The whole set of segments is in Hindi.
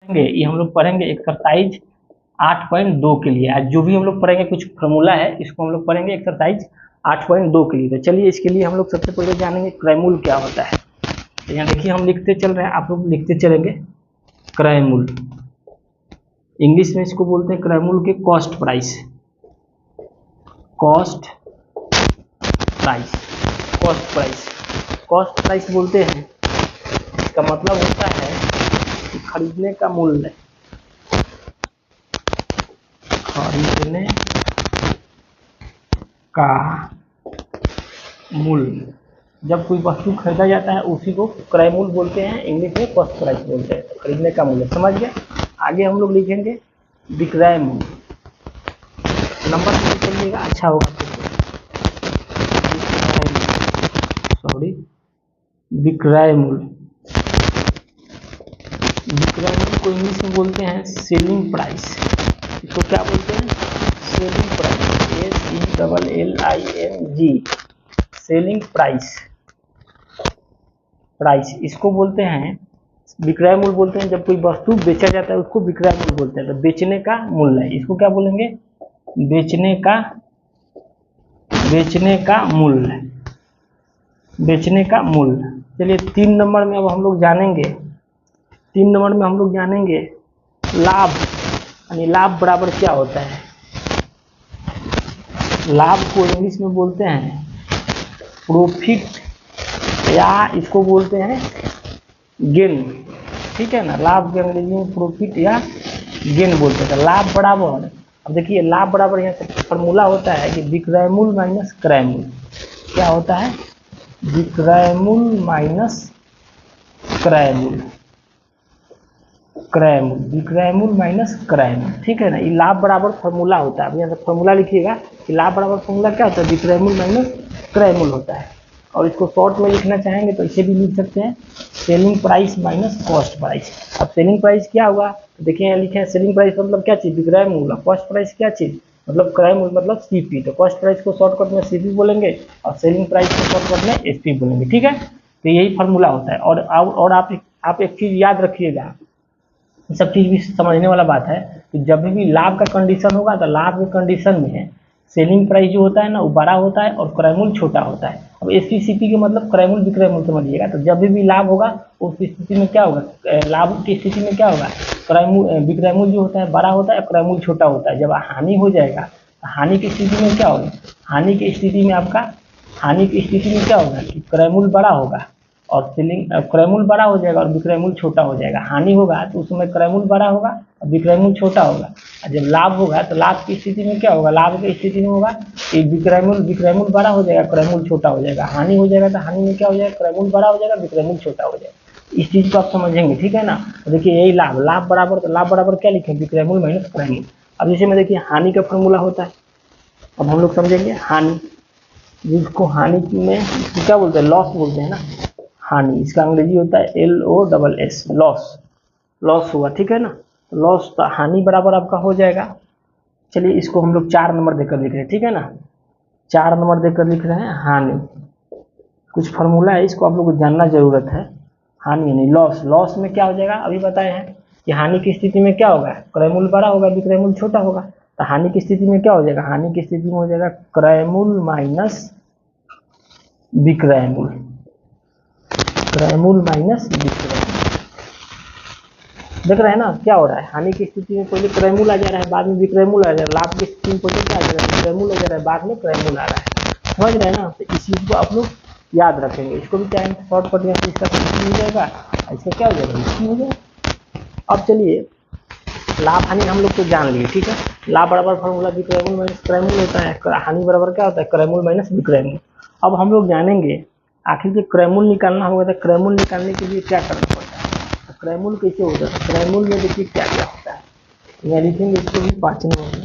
ये हम लोग पढ़ेंगे एक्सरसाइज 8.2 के लिए। आज जो भी हम लोग पढ़ेंगे कुछ फॉर्मूला है, इसको हम लोग पढ़ेंगे एक्सरसाइज 8.2 के लिए। तो चलिए इसके लिए हम लोग सबसे पहले जानेंगे क्रयमूल क्या होता है। तो यहाँ देखिए हम लिखते चल रहे हैं, आप लोग लिखते चलेंगे। क्रयमूल इंग्लिश में इसको बोलते हैं क्रयमूल के cost price. Cost price, cost price, cost price बोलते हैं। इसका मतलब होता है कि खरीदने का मूल्य, खरीदने का मूल्य। जब कोई वस्तु खरीदा जाता है उसी को क्रय मूल्य बोलते हैं, इंग्लिश में कॉस्ट प्राइस बोलते हैं। खरीदने का मूल्य समझ गए। आगे हम लोग लिखेंगे विक्रय मूल्य। नंबर से चलिएगा अच्छा होगा। सॉरी, विक्रय मूल्य। विक्रय मूल्य को इंग्लिश में बोलते हैं सेलिंग प्राइस। इसको क्या बोलते हैं? Selling price, SELLING, selling price. Price इसको बोलते हैं, विक्रय मूल्य बोलते हैं। जब कोई वस्तु बेचा जाता है उसको विक्रय मूल्य बोलते हैं। तो बेचने का मूल्य है, इसको क्या बोलेंगे? बेचने का मूल्य, बेचने का मूल्य। चलिए 3 नंबर में अब हम लोग जानेंगे, 3 नंबर में हम लोग जानेंगे लाभ। यानी लाभ बराबर क्या होता है। लाभ को इंग्लिश में बोलते हैं प्रॉफिट, या इसको बोलते हैं गेन। ठीक है ना, लाभ के अंग्रेजी में प्रॉफिट या गेन बोलते हैं। लाभ बराबर, अब देखिए लाभ बराबर यहाँ से फॉर्मूला होता है कि विक्रय मूल्य माइनस क्रय मूल्य। क्या होता है? विक्रय मूल्य माइनस क्रय मूल्य, क्रय मूल्य, विक्रय मूल्य माइनस क्रय मूल्य। ठीक है ना, ये लाभ बराबर फॉर्मूला होता है। अब यहाँ से फॉर्मूला लिखिएगा कि लाभ बराबर फॉर्मूला क्या होता है? विक्रय मूल्य माइनस क्रय मूल्य होता है। और इसको शॉर्ट में लिखना चाहेंगे तो इसे भी लिख सकते हैं, selling price minus cost price. अब सेलिंग प्राइस क्या हुआ? देखिए यहाँ लिखे हैं सेलिंग प्राइस मतलब क्या चीज? विक्रय मूल्य। कॉस्ट प्राइस क्या चीज? मतलब क्रय मूल्य मतलब सीपी। तो कॉस्ट प्राइस को शॉर्टकट में सीपी बोलेंगे और सेलिंग प्राइस को शॉर्टकट में एसपी बोलेंगे। ठीक है, तो यही फॉर्मूला होता है। और आप एक चीज याद रखिएगा, सब चीज भी समझने वाला बात है कि जब भी लाभ का कंडीशन होगा तो लाभ के कंडीशन में सेलिंग प्राइस जो होता है ना वो बड़ा होता है और क्रय मूल्य छोटा होता है। अब एसपीसीपी के मतलब क्रय मूल्य विक्रय मूल्य समझिएगा। तो जब भी लाभ होगा उस स्थिति में क्या होगा? लाभ की स्थिति में क्या होगा? क्रय मूल्य, विक्रय मूल्य जो होता है बड़ा होता है, क्रय मूल्य छोटा होता है। जब हानि हो जाएगा तो हानि की स्थिति में क्या होगा? हानि की स्थिति में आपका, हानि की स्थिति में क्या होगा कि क्रय मूल्य बड़ा होगा और सेलिंग क्रय मूल्य बड़ा हो जाएगा और विक्रय मूल्य छोटा हो जाएगा। हानि होगा तो उस समय क्रय मूल्य बड़ा होगा और विक्रय मूल्य छोटा होगा। और जब लाभ होगा तो लाभ की स्थिति में क्या होगा? लाभ की स्थिति में होगा कि विक्रय मूल्य बड़ा हो जाएगा, क्रय मूल्य छोटा हो जाएगा। हानि हो जाएगा तो हानि में क्या हो जाएगा? क्रय मूल्य बड़ा हो जाएगा, विक्रय मूल्य छोटा हो जाएगा। इस चीज को आप समझेंगे। ठीक है ना, तो देखिए यही लाभ, लाभ बराबर, तो लाभ बराबर क्या लिखे? विक्रय मूल्य माइनस क्रय मूल्य। अब जैसे में देखिए हानि का फॉर्मूला होता है। अब हम लोग समझेंगे हानि, जिसको हानि में क्या बोलते हैं? लॉस बोलते हैं ना। हानि इसका अंग्रेजी होता है LOSS, लॉस। लॉस हुआ, ठीक है ना। लॉस, तो हानि बराबर आपका हो जाएगा। चलिए इसको हम लोग 4 नंबर देकर लिख रहे हैं। ठीक है ना, 4 नंबर देकर लिख रहे हैं हानि। कुछ फॉर्मूला है, इसको आप लोग को जानना जरूरत है। हानि यानी लॉस। लॉस में क्या हो जाएगा? अभी बताए हैं कि हानि की स्थिति में क्या होगा? क्रय मूल्य बड़ा होगा, विक्रय मूल्य छोटा होगा। तो हानि की स्थिति में क्या हो जाएगा? हानि की स्थिति में हो जाएगा क्रय मूल्य माइनस विक्रय मूल्य, क्रय मूल्य माइनस विक्रय। देख रहे हैं ना क्या हो रहा है? हानि की स्थिति में पहले क्रय मूल्य आ जा रहा है, बाद में विक्रय मूल्य आ जा रहा है। लाभ की स्थिति में पहले क्या आ जा रहा है? विक्रय मूल्य आ जा रहा है, बाद में क्रय मूल्य आ रहा है। समझ रहे हैं ना? तो इस चीज को आप लोग याद रखेंगे। इसको भी चाहेंगे शॉर्टकट में इसका हो जाएगा, इसका क्या हो जाएगा? इसकी हो जाएगा। अब चलिए लाभ हानि हम लोग तो जान लिए। ठीक है, लाभ बराबर फॉर्मूला विक्रय मूल्य माइनस क्रय मूल्य होता है। हानि बराबर क्या होता है? क्रय मूल्य माइनस विक्रय मूल्य। अब हम लोग जानेंगे आखिर के क्रय मूल्य निकालना होगा तो क्रय मूल्य निकालने के लिए क्या करना पड़ता है। क्रय मूल्य कैसे होता है? क्रय मूल्य में देखिए क्या क्या होता है, यहाँ लिखेंगे इसको भी 5 नंबर में।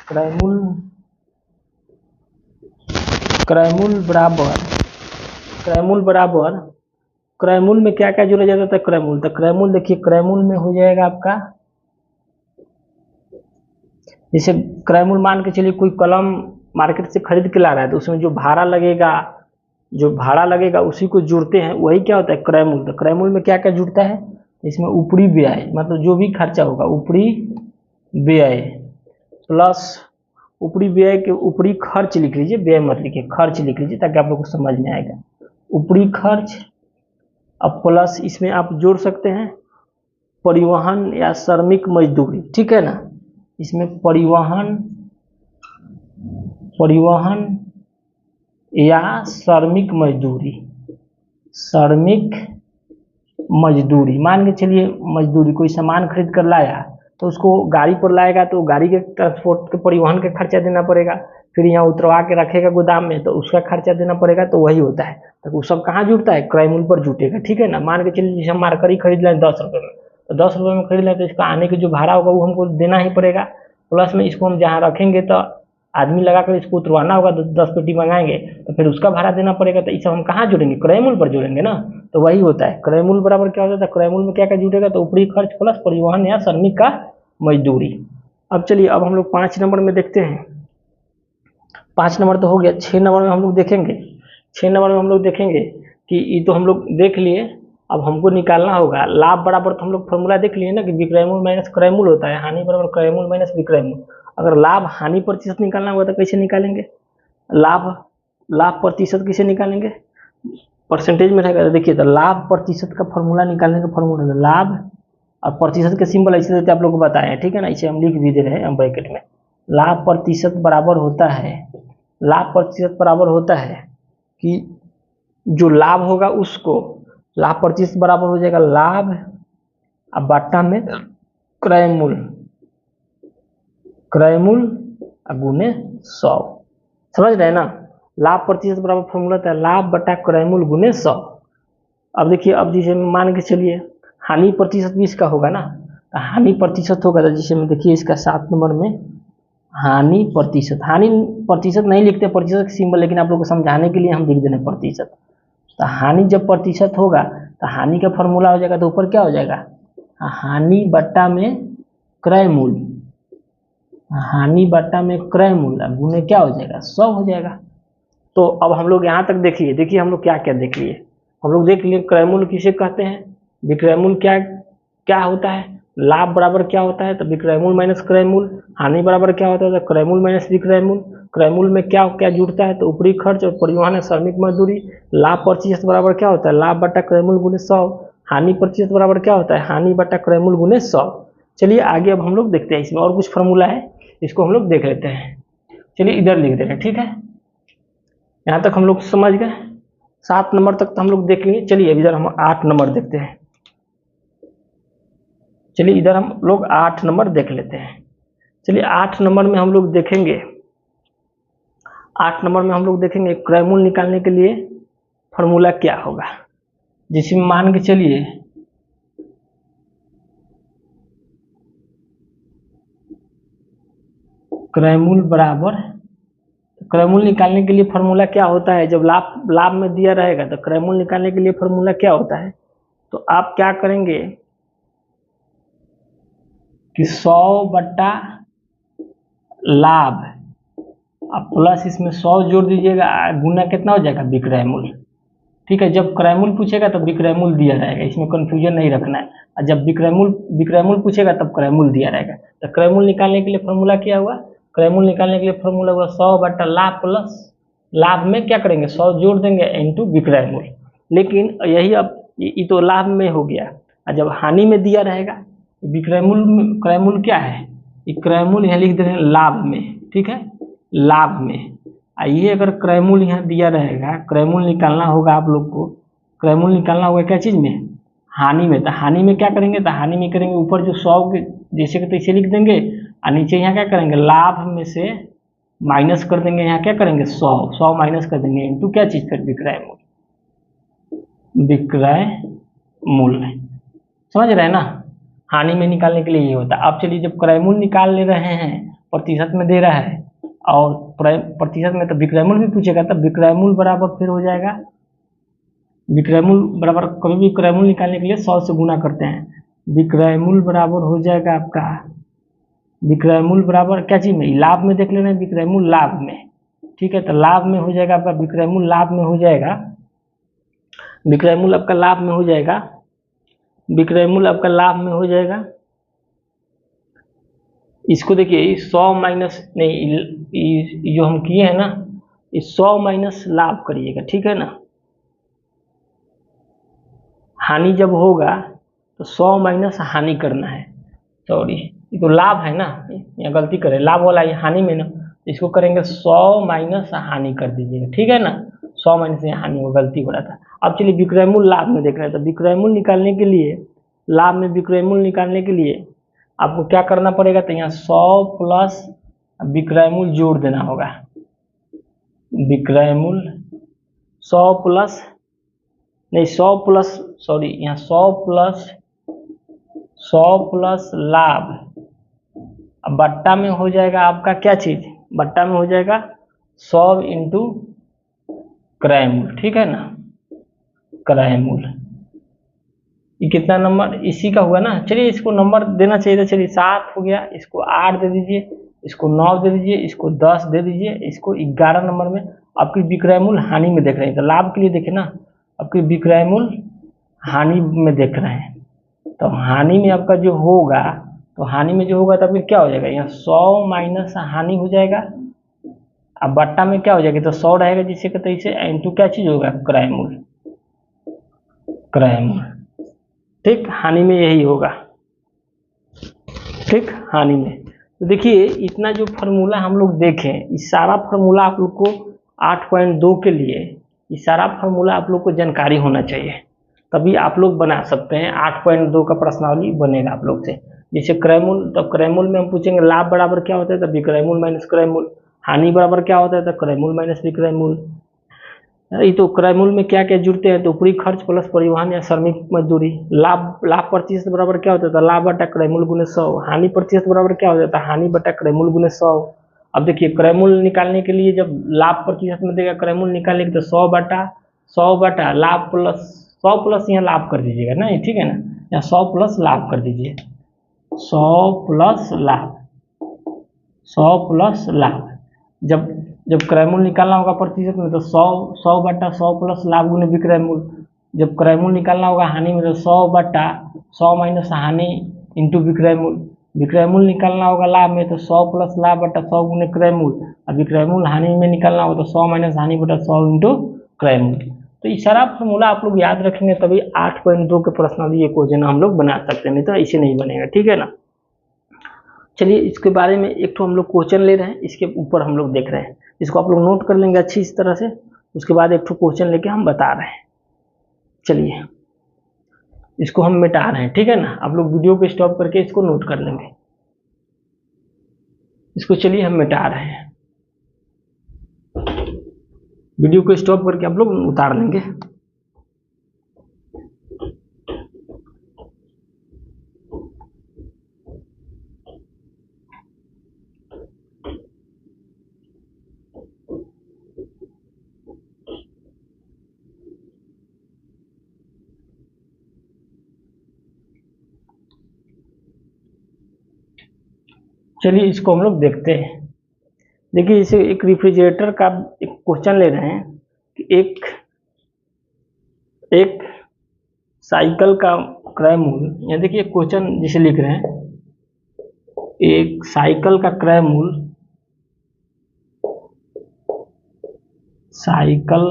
क्रय मूल्य, क्रय मूल्य बराबर, क्रय मूल्य बराबर, क्रय मूल्य में क्या क्या जोड़ा जाता है? क्रय मूल्य, तो क्रय मूल्य देखिए क्रय मूल्य में हो जाएगा आपका, जैसे क्रय मूल्य मान के चलिए कोई कलम मार्केट से खरीद के ला रहा है तो उसमें जो भाड़ा लगेगा जो भाड़ा लगेगा उसी को जुड़ते हैं, वही क्या होता है क्रय मूल्य। तो क्रय मूल्य में क्या क्या जुड़ता है, इसमें ऊपरी व्यय मतलब जो भी खर्चा होगा ऊपरी व्यय प्लस ऊपरी व्यय के ऊपरी खर्च लिख लीजिए, व्यय मत लिखिए, खर्च लिख लीजिए ताकि आप लोग को समझ में आएगा। ऊपरी खर्च अब प्लस इसमें आप जोड़ सकते हैं परिवहन या श्रमिक मजदूरी, ठीक है ना। इसमें परिवहन या श्रमिक मजदूरी, श्रमिक मजदूरी मान के चलिए मजदूरी, कोई सामान खरीद कर लाया तो उसको गाड़ी पर लाएगा तो गाड़ी के ट्रांसपोर्ट के परिवहन के खर्चा देना पड़ेगा, फिर यहाँ उतरवा के रखेगा गोदाम में तो उसका खर्चा देना पड़ेगा, तो वही होता है। तो वो सब कहाँ जुड़ता है, क्रय मूल्य पर जुटेगा, ठीक है ना। मान के चलिए जैसे हम मार्करी खरीद लें 10 रुपये में, तो 10 रुपये में खरीद लें तो इसका आने के जो भाड़ा होगा वो हमको देना ही पड़ेगा, प्लस में इसको हम जहाँ रखेंगे तो आदमी लगा कर इसको उतरवाना होगा, 10 पेटी मंगाएंगे तो फिर उसका भाड़ा देना पड़ेगा। तो इसे हम कहाँ जोड़ेंगे, क्रय मूल्य पर जोड़ेंगे ना। तो वही होता है क्रय मूल्य बराबर क्या होता है, क्रय मूल्य में क्या क्या जुटेगा, तो ऊपरी खर्च प्लस परिवहन या श्रमिक का मजदूरी। अब चलिए अब हम लोग 5 नंबर में देखते हैं। 5 नंबर तो हो गया, 6 नंबर में हम लोग देखेंगे। 6 नंबर में हम लोग देखेंगे कि ये तो हम लोग देख लिए, अब हमको निकालना होगा लाभ बराबर, तो हम लोग फॉर्मूला देख लिए ना कि विक्रय मूल्य माइनस क्रय मूल्य होता है, हानि बराबर क्रय मूल्य माइनस विक्रय मूल्य। अगर लाभ हानि प्रतिशत निकालना होगा तो कैसे निकालेंगे, लाभ प्रतिशत कैसे निकालेंगे, परसेंटेज में रहेगा। देखिए तो लाभ प्रतिशत का फॉर्मूला निकालने का फॉर्मूला लाभ और प्रतिशत के सिंबल ऐसे देते आप लोग को बताए हैं, ठीक है ना। इसे हम लिख भी दे रहे हैं ब्रैकेट में। लाभ प्रतिशत बराबर होता है, लाभ प्रतिशत बराबर होता है कि जो लाभ होगा उसको, लाभ प्रतिशत बराबर हो जाएगा लाभ अब बाटा में क्रय मूल्य गुने 100, समझ रहे हैं ना। लाभ प्रतिशत बराबर फॉर्मूला था लाभ बटा क्रय मूल्य गुने 100। अब देखिए, अब जैसे मान के चलिए हानि प्रतिशत भी इसका होगा ना, तो हानि प्रतिशत होगा तो जैसे में देखिए इसका 7 नंबर में हानि प्रतिशत नहीं लिखते प्रतिशत का सिंबल, लेकिन आप लोग को समझाने के लिए हम लिख देने प्रतिशत। तो हानि जब प्रतिशत होगा तो हानि का फॉर्मूला हो जाएगा, तो ऊपर क्या हो जाएगा हानि बट्टा में क्रय मूल्य, हानि बट्टा में क्रय मूल्य गुने क्या हो जाएगा 100 हो जाएगा। तो अब हम लोग यहाँ तक देखिए हम लोग क्या क्या देख लिए, हम लोग देख लिए क्रय मूल्य किसे कहते हैं, विक्रय मूल्य क्या क्या होता है, लाभ बराबर क्या होता है तो विक्रय मूल्य माइनस क्रय मूल्य, हानि बराबर क्या होता है तो क्रय मूल्य माइनस विक्रय मूल्य। क्रय मूल्य में क्या क्या जुड़ता है तो ऊपरी खर्च और परिवहन है श्रमिक मजदूरी। लाभ प्रतिशत बराबर क्या होता है लाभ बटा क्रय मूल्य गुने 100। हानि प्रतिशत बराबर क्या होता है हानि बटा क्रय मूल्य गुने 100। चलिए आगे अब हम लोग देखते हैं, इसमें और कुछ फॉर्मूला है, इसको हम लोग देख लेते हैं। चलिए इधर लिख दे रहे हैं, ठीक है, यहाँ तक हम लोग समझ गए। 7 नंबर तक तो हम लोग देख लिए। चलिए इधर हम 8 नंबर देखते हैं। चलिए इधर हम लोग 8 नंबर देख लेते हैं। चलिए 8 नंबर में हम लोग देखेंगे, 8 नंबर में हम लोग देखेंगे क्रय मूल्य निकालने के लिए फॉर्मूला क्या होगा। जिसमें मान के चलिए क्रय मूल्य बराबर, क्रय मूल्य निकालने के लिए फॉर्मूला क्या होता है, जब लाभ में दिया रहेगा तो क्रय मूल्य निकालने के लिए फॉर्मूला क्या होता है, तो आप क्या करेंगे कि 100 बट्टा लाभ अब प्लस इसमें 100 जोड़ दीजिएगा, गुना कितना हो जाएगा विक्रय मूल्य, ठीक है। जब क्रय मूल्य पूछेगा तब विक्रय मूल्य दिया रहेगा, इसमें कंफ्यूजन नहीं रखना है। और जब विक्रय मूल्य पूछेगा तब क्रय मूल्य दिया रहेगा। तो क्रय मूल्य निकालने के लिए फॉर्मूला क्या हुआ, क्रय मूल्य निकालने के लिए फॉर्मूला हुआ 100 बट्टा लाभ प्लस लाभ में क्या करेंगे 100 जोड़ देंगे इनटू विक्रय मूल्य। लेकिन यही अब ये तो लाभ में हो गया, और जब हानि में दिया रहेगा विक्रय मूल्य, क्रय मूल्य क्या है, क्रय मूल्य यहाँ लिख दे रहे हैं लाभ में, ठीक है, लाभ में। आइए अगर क्रय मूल्य यहाँ दिया रहेगा, क्रय मूल्य निकालना होगा आप लोग को, क्रय मूल्य निकालना होगा क्या चीज़ में, हानि में। तो हानि में क्या करेंगे, तो हानि में करेंगे ऊपर जो 100 के जैसे के तैसे लिख देंगे, और नीचे यहाँ क्या करेंगे लाभ में से माइनस कर देंगे, यहाँ क्या करेंगे 100 माइनस कर देंगे इनटू क्या चीज़ फिर विक्रय मूल्य। समझ रहे हैं ना, हानि में निकालने के लिए ये होता है। अब चलिए जब क्रय मूल्य निकाल ले रहे हैं, प्रतिशत में दे रहा है और प्रतिशत में तो विक्रय मूल्य भी पूछेगा, तब विक्रय मूल्य बराबर फिर हो जाएगा, विक्रय मूल्य बराबर कभी भी क्रय मूल्य निकालने के लिए 100 से गुना करते हैं। विक्रय मूल्य बराबर हो जाएगा आपका, विक्रय मूल्य बराबर क्या चीज में, लाभ में देख लेना है, विक्रय मूल्य लाभ में, ठीक है। तो लाभ में हो जाएगा आपका विक्रय मूल्य, लाभ में हो जाएगा, विक्रय मूल्य आपका लाभ में हो जाएगा, विक्रय मूल्य आपका लाभ में हो जाएगा। इसको देखिए 100 माइनस नहीं, जो हम किए हैं ना, इस 100 माइनस लाभ करिएगा, ठीक है ना। हानि जब होगा तो 100 माइनस हानि करना है, सॉरी ये तो लाभ है ना, यहाँ गलती करें, लाभ वाला ये हानि में ना, इसको करेंगे 100 माइनस हानि कर दीजिएगा, ठीक है ना। 100 माइनस हानि हो, गलती हो रहा था। अब चलिए विक्रय मूल्य लाभ में देख रहे हैं, तो विक्रय मूल्य निकालने के लिए, लाभ में विक्रय मूल्य निकालने के लिए आपको क्या करना पड़ेगा, तो यहाँ 100 प्लस विक्रय मूल्य जोड़ देना होगा। विक्रय मूल्य 100 प्लस नहीं 100 प्लस, सॉरी यहाँ 100 प्लस लाभ, अब बट्टा में हो जाएगा आपका क्या चीज, बट्टा में हो जाएगा 100 इंटू क्रय मूल्य, ठीक है ना। क्रय मूल्य ये कितना नंबर, इसी का हुआ ना। चलिए इसको नंबर देना चाहिए था, चलिए 7 हो गया, इसको 8 दे दीजिए, इसको 9 दे दीजिए, इसको 10 दे दीजिए, इसको 11 नंबर में आपकी विक्रय मूल्य हानि में देख रहे हैं। तो लाभ के लिए देखें ना, आपकी विक्रय मूल्य हानि में देख रहे हैं, तो हानि में आपका जो होगा, तो हानि में जो होगा तो फिर क्या हो जाएगा, यहाँ 100 माइनस हानि हो जाएगा, अब बट्टा में क्या हो जाएगा, तो 100 रहेगा जिससे कहते इसे इंटू क्या चीज होगा, क्रय मूल्य, क्रय मूल्य, ठीक। हानि में यही होगा, ठीक, हानि में। तो देखिए इतना जो फार्मूला हम लोग देखें, इस सारा फार्मूला आप लोग को 8.2 के लिए, इस सारा फार्मूला आप लोग को जानकारी होना चाहिए, तभी आप लोग बना सकते हैं। 8.2 का प्रश्नावली बनेगा आप लोग से। जैसे क्रय मूल्य, तो क्रय मूल्य में हम पूछेंगे लाभ बराबर क्या होता है, तो विक्रय मूल्य माइनस क्रय मूल्य। हानि बराबर क्या होता है, तो क्रय मूल्य माइनस विक्रय मूल्य। ये तो क्रय मूल्य में क्या क्या जुड़ते हैं, तो ऊपरी खर्च प्लस परिवहन या श्रमिक मजदूरी। लाभ, लाभ प्रतिशत बराबर क्या होता है, तो लाभ बटा क्रय मूल्य गुने 100। हानि प्रतिशत बराबर क्या होता है, हानि बटा क्रय मूल्य गुने 100। अब देखिए क्रय मूल्य निकालने के लिए जब लाभ प्रतिशत में देगा, क्रय मूल्य निकालने के तो 100 बटा लाभ प्लस 100 प्लस यहाँ लाभ कर दीजिएगा ना, ठीक है ना, यहाँ 100 प्लस लाभ कर दीजिए, 100 प्लस लाभ, 100 प्लस लाभ। जब क्रय मूल्य निकालना होगा प्रतिशत में, तो 100 बटा 100 प्लस लाभ गुने विक्रय मूल्य। जब क्रय मूल्य निकालना होगा हानि में, तो 100 बटा 100 माइनस हानि इंटू विक्रय मूल्य। विक्रय मूल्य निकालना होगा लाभ में, तो 100 प्लस लाभ बटा 100 गुने क्रय मूल्य। अब विक्रय मूल्य हानि में निकालना होगा, तो 100 माइनस हानि बटा 100 इंटू क्रय मूल्य। तो इस सारा फॉर्मूला आप लोग याद रखेंगे, तभी 8.2 के प्रश्नावली ये क्वेश्चन हम लोग बना सकते हैं, नहीं तो ऐसे नहीं बनेगा, ठीक है ना। चलिए इसके बारे में एक तो हम लोग क्वेश्चन ले रहे हैं, इसके ऊपर हम लोग देख रहे हैं, इसको आप लोग नोट कर लेंगे अच्छी इस तरह से। उसके बाद एक तो क्वेश्चन लेके हम बता रहे हैं। चलिए इसको हम मिटा रहे हैं, ठीक है ना। आप लोग वीडियो को स्टॉप करके इसको नोट कर लेंगे। इसको चलिए हम मिटा रहे हैं, वीडियो को स्टॉप करके आप लोग उतार लेंगे। चलिए इसको हम लोग देखते हैं। देखिए जैसे एक रेफ्रिजरेटर का एक क्वेश्चन ले रहे हैं कि एक साइकिल का क्रय मूल्य, यहाँ देखिए क्वेश्चन जिसे लिख रहे हैं, एक साइकिल का क्रय मूल्य, साइकिल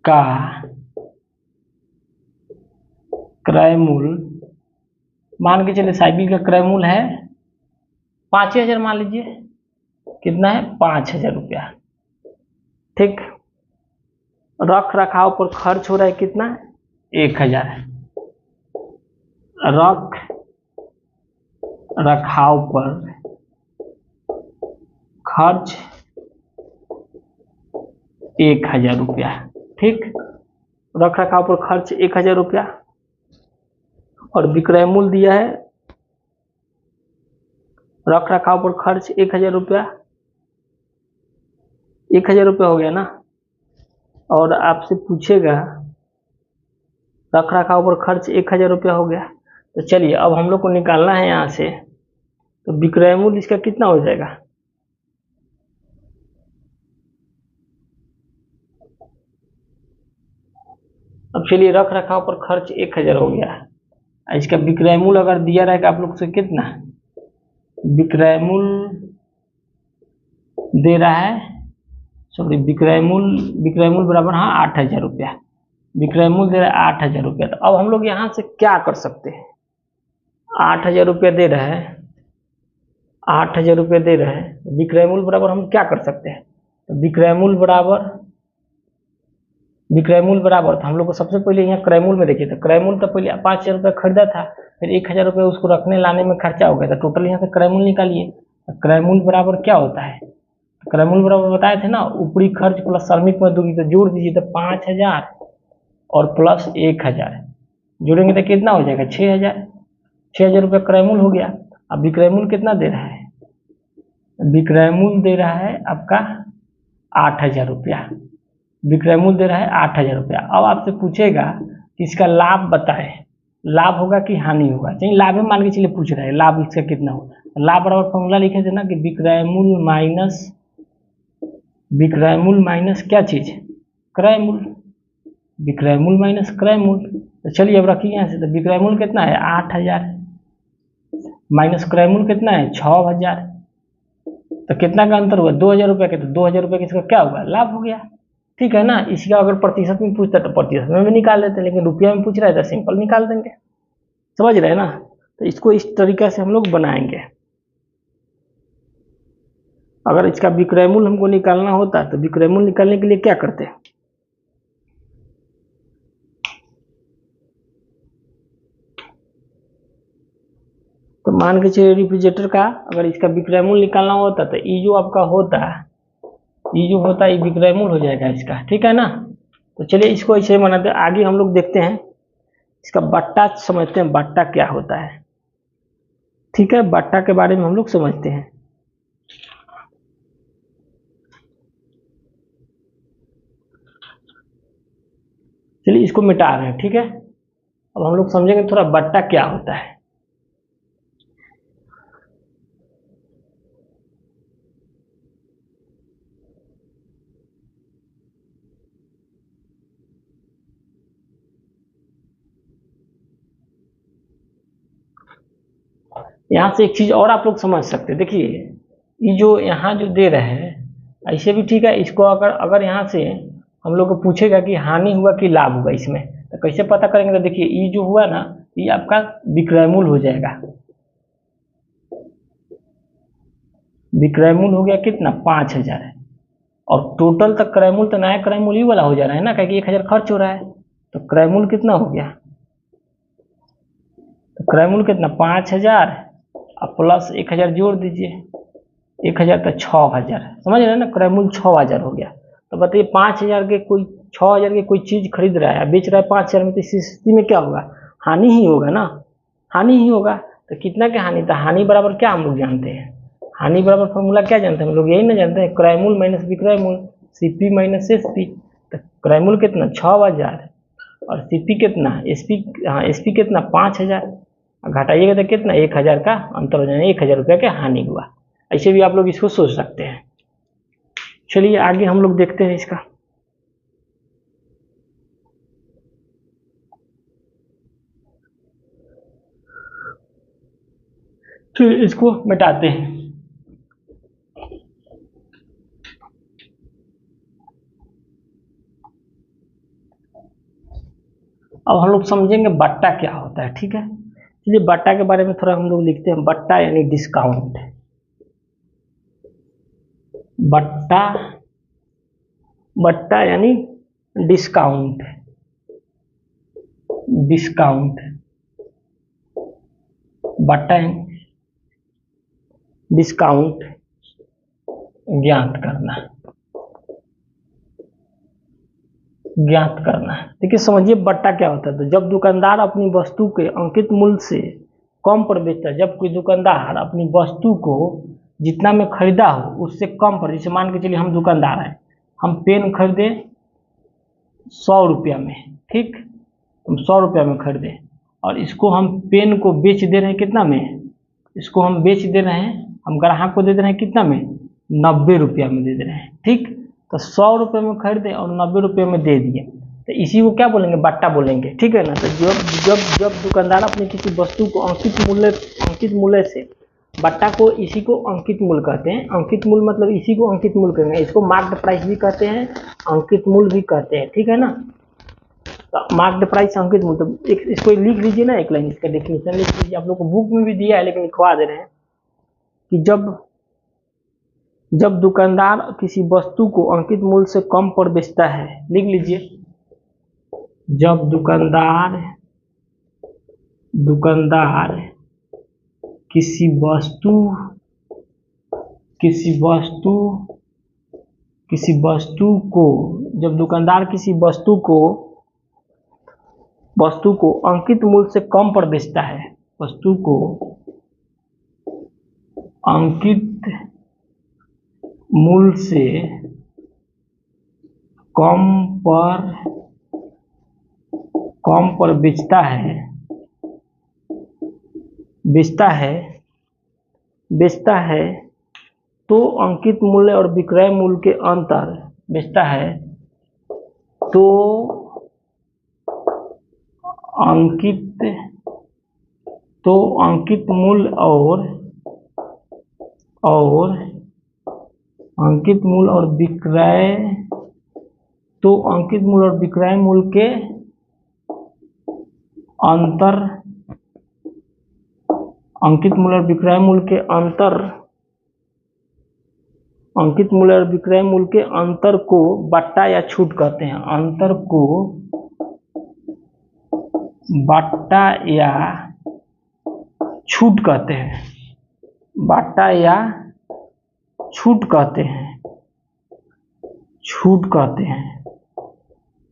का क्रय मूल्य, मान के चलिए साइकिल का क्रय मूल्य है 5000, मान लीजिए कितना है 5000 रुपया, ठीक। रख रखाव पर खर्च हो रहा है कितना, 1000 है। रख रखाव पर खर्च 1000 रुपया, ठीक। रख रखाव पर खर्च 1000 रुपया, और विक्रय मूल्य दिया है, रख रखाव पर खर्च 1000 रुपया, 1000 रुपया हो गया ना। और आपसे पूछेगा रख रखाव पर खर्च 1000 रुपया हो गया। तो चलिए अब हम लोग को निकालना है यहाँ से, तो विक्रय मूल्य इसका कितना हो जाएगा, अब चलिए रख रखाव पर खर्च 1000 हो गया। इसका विक्रय मूल्य अगर दिया रहेगा आप लोग से कितना, विक्रय मूल्य दे रहा है, सॉरी विक्रय मूल्य बराबर हाँ 8000 रुपया, विक्रय मूल्य दे रहा है 8000 रुपया। तो अब हम लोग यहाँ से क्या कर सकते हैं, 8000 रुपया दे रहे हैं, 8000 रुपये दे रहे हैं, विक्रय मूल्य बराबर हम क्या कर सकते हैं, तो विक्रय मूल्य बराबर तो हम लोग को सबसे पहले यहाँ क्रय मूल्य में देखिए, तो क्रय मूल्य तो पहले 5000 रुपये खरीदा था, फिर 1000 रुपये उसको रखने लाने में खर्चा हो गया, तो टोटल यहाँ से क्रय मूल्य निकालिए। तो क्रय मूल्य बराबर क्या होता है, तो क्रय मूल्य बराबर बताए थे ना, ऊपरी खर्च प्लस श्रमिक मजदूरी, तो जोड़ दीजिए, तो 5000 और प्लस 1000 जोड़ेंगे तो कितना हो जाएगा 6000 रुपये क्रय मूल्य हो गया। अब विक्रय मूल्य कितना दे रहा है, विक्रय मूल्य दे रहा है आपका 8000 रुपया, विक्रय मूल्य दे रहा है 8000 रुपया। अब आपसे पूछेगा कि इसका लाभ बताएं, लाभ होगा कि हानि होगा, चलिए लाभ में मान के चलिए पूछ रहा है लाभ इसका कितना होगा। लाभ बराबर फॉर्मूला लिखे थे ना कि विक्रय मूल्य माइनस क्या चीज, क्रय मूल्य, विक्रय मूल्य माइनस क्रय मूल्य। तो चलिए अब रखिए यहाँ से, तो विक्रय मूल्य कितना है 8000 माइनस क्रय मूल्य कितना है 6000, तो कितना का अंतर हुआ 2000 रुपये के, तो 2000 रुपये इसका क्या होगा लाभ हो गया, ठीक है ना। इसका अगर प्रतिशत में पूछता तो प्रतिशत में भी निकाल लेते, लेकिन रुपया में पूछ रहा है तो सिंपल निकाल देंगे, समझ रहे हैं ना। तो इसको इस तरीके से हम लोग बनाएंगे। अगर इसका विक्रय मूल्य हमको निकालना होता तो विक्रय मूल्य निकालने के लिए क्या करते हैं, तो मान के चलिए रेफ्रिजरेटर का अगर इसका विक्रय मूल्य निकालना होता तो ये जो आपका होता है, ये जो होता है ये विक्रय मूल्य हो जाएगा इसका, ठीक है ना। तो चलिए इसको ऐसे बनाते हैं, आगे हम लोग देखते हैं इसका बट्टा समझते हैं, बट्टा क्या होता है, ठीक है, बट्टा के बारे में हम लोग समझते हैं। चलिए इसको मिटा रहे हैं, ठीक है। अब हम लोग समझेंगे थोड़ा बट्टा क्या होता है। यहाँ से एक चीज और आप लोग समझ सकते हैं, देखिए ये जो यहाँ जो दे रहे हैं ऐसे भी ठीक है, इसको अगर यहाँ से हम लोग को पूछेगा कि हानि हुआ कि लाभ हुआ इसमें, तो कैसे पता करेंगे, तो देखिए ये जो हुआ ना ये आपका विक्रय मूल्य हो जाएगा, विक्रय मूल्य हो गया कितना 5000, और टोटल तक क्रय मूल्य तो नया क्रय मूल्य वाला हो जा रहा है ना, क्योंकि 1000 खर्च हो रहा है, तो क्रय मूल्य कितना हो गया, तो क्रय मूल्य कितना 5000 और प्लस 1000 जोड़ दीजिए, 1000 तो 6000, समझ रहे हैं ना, क्रय मूल्य 6000 हो गया। तो बताइए 5000 के कोई 6000 की कोई चीज खरीद रहा है बेच रहा है 5000 में, तो इस स्थिति में क्या होगा, हानि ही होगा ना, हानि ही होगा। तो कितना क्या हानि, तो हानि बराबर क्या हम लोग जानते हैं, हानि बराबर फॉर्मूला क्या जानते हैं हम लोग, यही ना जानते हैं, क्रय मूल्य माइनस विक्रय मूल्य, सीपी माइनस एसपी। तो क्रय मूल्य कितना 6000 और सीपी कितना एसपी कितना 5000, घटाइएगा तो कितना 1000 का अंतर हो जाएगा, 1000 रुपया का हानि हुआ। ऐसे भी आप लोग इसको सोच सकते हैं। चलिए आगे हम लोग देखते हैं इसका, तो इसको मिटाते हैं। अब हम लोग समझेंगे बट्टा क्या होता है, ठीक है। चलिए बट्टा के बारे में थोड़ा हम लोग लिखते हैं, बट्टा यानी डिस्काउंट, बट्टा, बट्टा यानी डिस्काउंट, डिस्काउंट, बट्टा डिस्काउंट ज्ञात करना, ज्ञात करना। देखिए समझिए बट्टा क्या होता है, तो जब दुकानदार अपनी वस्तु के अंकित मूल्य से कम पर बेचता है, जब कोई दुकानदार अपनी वस्तु को जितना में खरीदा हो उससे कम पर, जैसे मान के चलिए हम दुकानदार हैं, हम पेन खरीदे 100 रुपया में, ठीक, हम 100 रुपया में खरीदे और इसको हम पेन को बेच दे रहे हैं कितना में, इसको हम बेच दे रहे हैं, हम ग्राहक को दे दे रहे हैं कितना में 90 रुपया में दे दे रहे हैं, ठीक। तो 100 रुपये में खरीदे और 90 रुपये में दे दिए, तो इसी को क्या बोलेंगे, बट्टा बोलेंगे, ठीक है ना। तो जब जब जब दुकानदार अपनी किसी वस्तु को अंकित मूल्य से, बट्टा को इसी को अंकित मूल्य कहते हैं। अंकित मूल्य मतलब इसी को अंकित मूल्य कहेंगे। इसको मार्क्ड प्राइस भी कहते हैं, अंकित मूल्य भी कहते हैं, ठीक है ना। तो मार्क्ड प्राइस, अंकित मूल्य, तो इसको लिख लीजिए ना, एक लाइन इसका डेफिनेशन लिख लीजिए। आप लोग को बुक में भी दिया है लेकिन लिखवा दे रहे हैं कि जब दुकानदार किसी वस्तु को अंकित मूल्य से कम पर बेचता है, लिख लीजिए, जब दुकानदार किसी वस्तु को अंकित मूल्य से कम पर बेचता है, वस्तु को अंकित मूल्य से कम पर बेचता है तो अंकित मूल्य और विक्रय मूल्य के अंतर, बेचता है तो अंकित मूल्य और विक्रय मूल्य के अंतर, अंकित मूल्य और विक्रय मूल्य के अंतर को बट्टा या छूट कहते हैं। अंतर को बट्टा या छूट कहते हैं, बट्टा या छूट कहते हैं,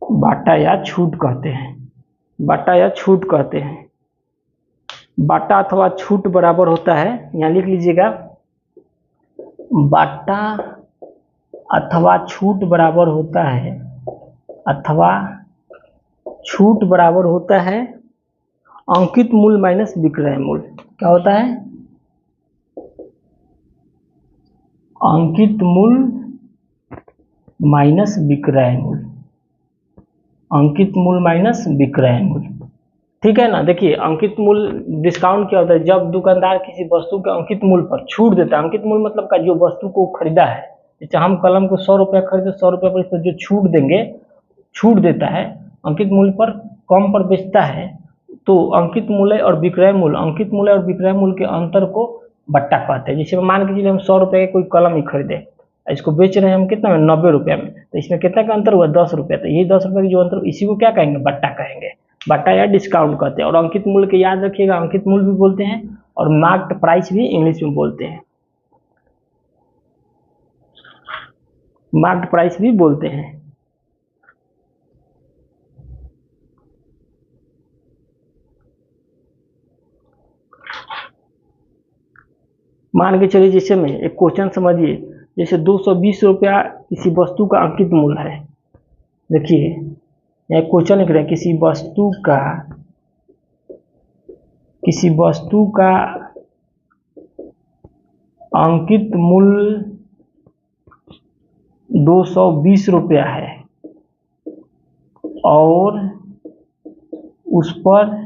बट्टा या छूट कहते हैं। बट्टा अथवा छूट बराबर होता है, यहाँ लिख लीजिएगा, बट्टा अथवा छूट बराबर होता है अंकित मूल्य माइनस विक्रय मूल्य। क्या होता है, अंकित मूल्य माइनस विक्रय मूल्य, अंकित मूल्य माइनस विक्रय मूल्य, ठीक है ना। देखिए, अंकित मूल्य डिस्काउंट क्या होता है, जब दुकानदार किसी वस्तु के अंकित मूल्य पर छूट देता है। अंकित मूल्य मतलब का जो वस्तु को खरीदा है, जैसे हम कलम को 100 रुपया खरीदे, 100 रुपये पर इस पर जो छूट देता है, अंकित मूल्य पर कम पर बेचता है, तो अंकित मूल्य और विक्रय मूल्य के अंतर को बट्टा कहते हैं। जैसे मान के चलिए हम 100 रुपये के कोई कलम ही खरीदे, इसको बेच रहे हैं हम कितना में, 90 रुपये में, तो इसमें कितना का अंतर हुआ, 10 रुपये। तो यही 10 रुपये की जो अंतर, इसी को क्या कहेंगे, बट्टा कहेंगे, बट्टा या डिस्काउंट कहते हैं। और अंकित मूल्य के याद रखिएगा, अंकित मूल्य भी बोलते हैं और मार्क्ड प्राइस भी इंग्लिश में बोलते हैं, मार्क्ड प्राइस भी बोलते हैं। मान के चलिए, जैसे में एक क्वेश्चन समझिए, जैसे 220 रुपया किसी वस्तु का अंकित मूल्य है। देखिए यहाँ क्वेश्चन लिख रहा है, किसी वस्तु का अंकित मूल्य 220 रुपया है और उस पर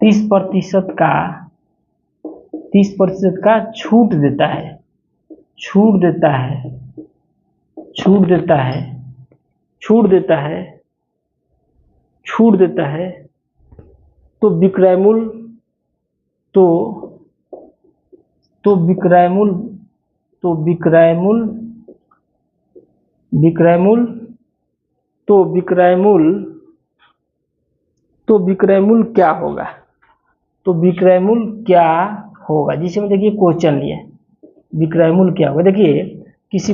30% का छूट देता है, तो विक्रय मूल्य क्या होगा, जिसे में देखिए क्वेश्चन लिए विक्रय मूल्य क्या होगा। देखिए, किसी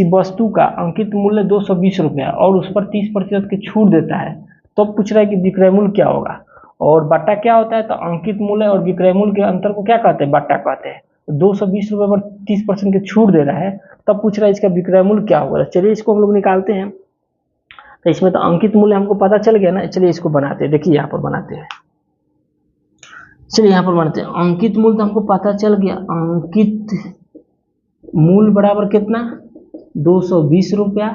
वस्तु का अंकित मूल्य 220 रुपया और उस पर 30% की छूट देता है, तो पूछ रहा है कि विक्रय मूल्य क्या होगा। और बट्टा क्या होता है, तो अंकित मूल्य और विक्रय मूल्य के अंतर को क्या कहते हैं, बट्टा कहते हैं। तो 220 रुपये पर 30% की छूट दे रहा है, तब पूछ रहा है इसका विक्रय मूल्य क्या होगा। चलिए इसको हम लोग निकालते हैं। तो इसमें तो अंकित मूल्य हमको पता चल गया ना, चलिए इसको बनाते हैं। देखिए यहाँ पर बनाते हैं, चलिए यहाँ पर बनाते हैं। अंकित मूल्य तो हमको पता चल गया, अंकित मूल्य बराबर कितना, 220 रुपया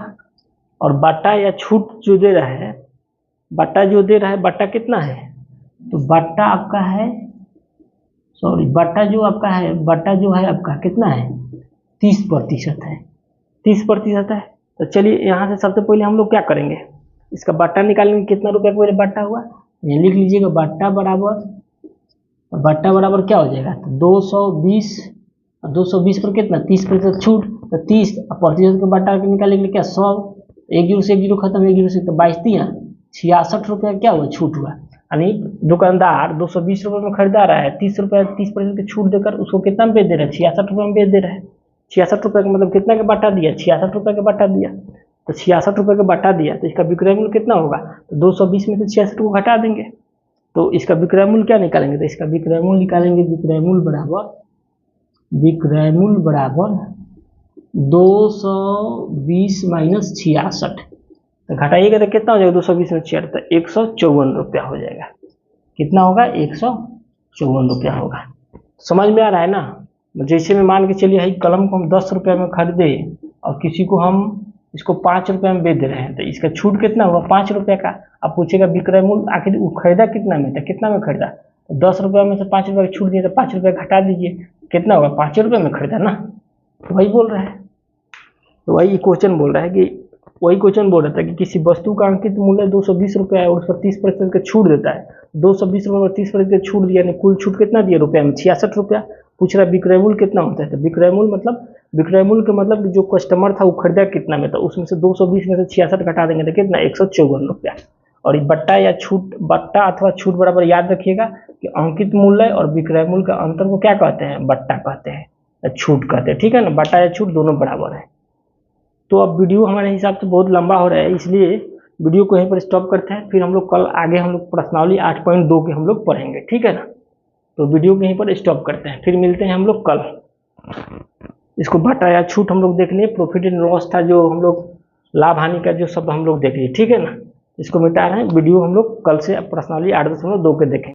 और बट्टा या छूट जो दे रहा है, बट्टा जो दे रहा है, बट्टा कितना है, तो बट्टा आपका है, सॉरी बट्टा जो आपका है, बट्टा जो है आपका कितना है, 30% है, 30% है। तो चलिए यहाँ से सबसे पहले हम लोग क्या करेंगे, इसका बट्टा निकालेंगे, कितना रुपया का बट्टा हुआ, ये लिख लीजिएगा, बट्टा बराबर क्या हो जाएगा, तो 220, 220 पर कितना 30% छूट, तो 30 प्रतिशत का बट्टा निकालेंगे क्या 100, एक जीरो से एक जीरो खत्म, एक जीरो से तो 22×66 रुपया क्या हुआ, छूट हुआ। यानी दुकानदार 220 रुपये में खरीदा रहा है, 30% की छूट देकर उसको कितना में बेच दे रहा है, 66 रुपये में बेच दे रहा है। 66 रुपये का मतलब कितना का बट्टा दिया, 66 रुपये का बट्टा दिया, तो 66 रुपये का बट्टा दिया, तो इसका विक्रय मूल्य कितना होगा, तो 220 में से 66 को घटा देंगे, तो इसका विक्रय मूल्य क्या निकालेंगे, तो इसका विक्रय मूल्य निकालेंगे, विक्रय मूल्य बराबर 220 माइनस 66, तो घटाइएगा तो कितना हो जाएगा, 220 में 66 तो 154 रुपया हो जाएगा। कितना होगा, 154 रुपया होगा। समझ में आ रहा है ना। जैसे में मान के चलिए है कलम को हम 10 रुपये में खरीदे और किसी को हम इसको 5 रुपये में बेच दे रहे हैं, तो इसका छूट कितना हुआ, 5 रुपये का। अब पूछेगा विक्रय मूल्य, आखिर वो खरीदा कितना में था, कितना में खरीदा, तो 10 रुपये में से 5 रुपये की छूट दिए, तो 5 रुपये घटा दीजिए, कितना होगा, 5 रुपये में खरीदा ना, तो वही बोल रहा है। तो वही क्वेश्चन बोल रहा है कि किसी वस्तु का अंकित मूल्य 220 रुपये है और उस पर 30% का छूट देता है, 220 रुपये पर 30% का छूट दिया, यानी कुल छूट कितना दिया रुपया में, 66 रुपया। पूछ रहा विक्रय मूल्य कितना होता है, तो विक्रय मूल्य का मतलब जो कस्टमर था वो खरीदा कितना में, तो उसमें से 220 में से 66 घटा देंगे तो कितना, 154 रुपया। और ये बट्टा अथवा छूट बराबर याद रखिएगा कि अंकित मूल्य और विक्रय मूल्य का अंतर को क्या कहते हैं, बट्टा कहते हैं, छूट कहते हैं, ठीक है ना। बट्टा या छूट दोनों बराबर है। तो अब वीडियो हमारे हिसाब से बहुत लंबा हो रहा है, इसलिए वीडियो को यहीं पर स्टॉप करते हैं, फिर हम लोग कल आगे हम लोग प्रश्नावली 8.2 के हम लोग पढ़ेंगे, ठीक है ना। तो वीडियो को यहीं पर स्टॉप करते हैं, फिर मिलते हैं हम लोग कल। इसको बट्टा या छूट हम लोग देख लिए, प्रॉफिट एंड लॉस था जो हम लोग लाभ हानि का जो सब हम लोग देख लिए, ठीक है ना। इसको मिटा रहे हैं, वीडियो हम लोग कल से प्रश्नावली 8.2 के देखें।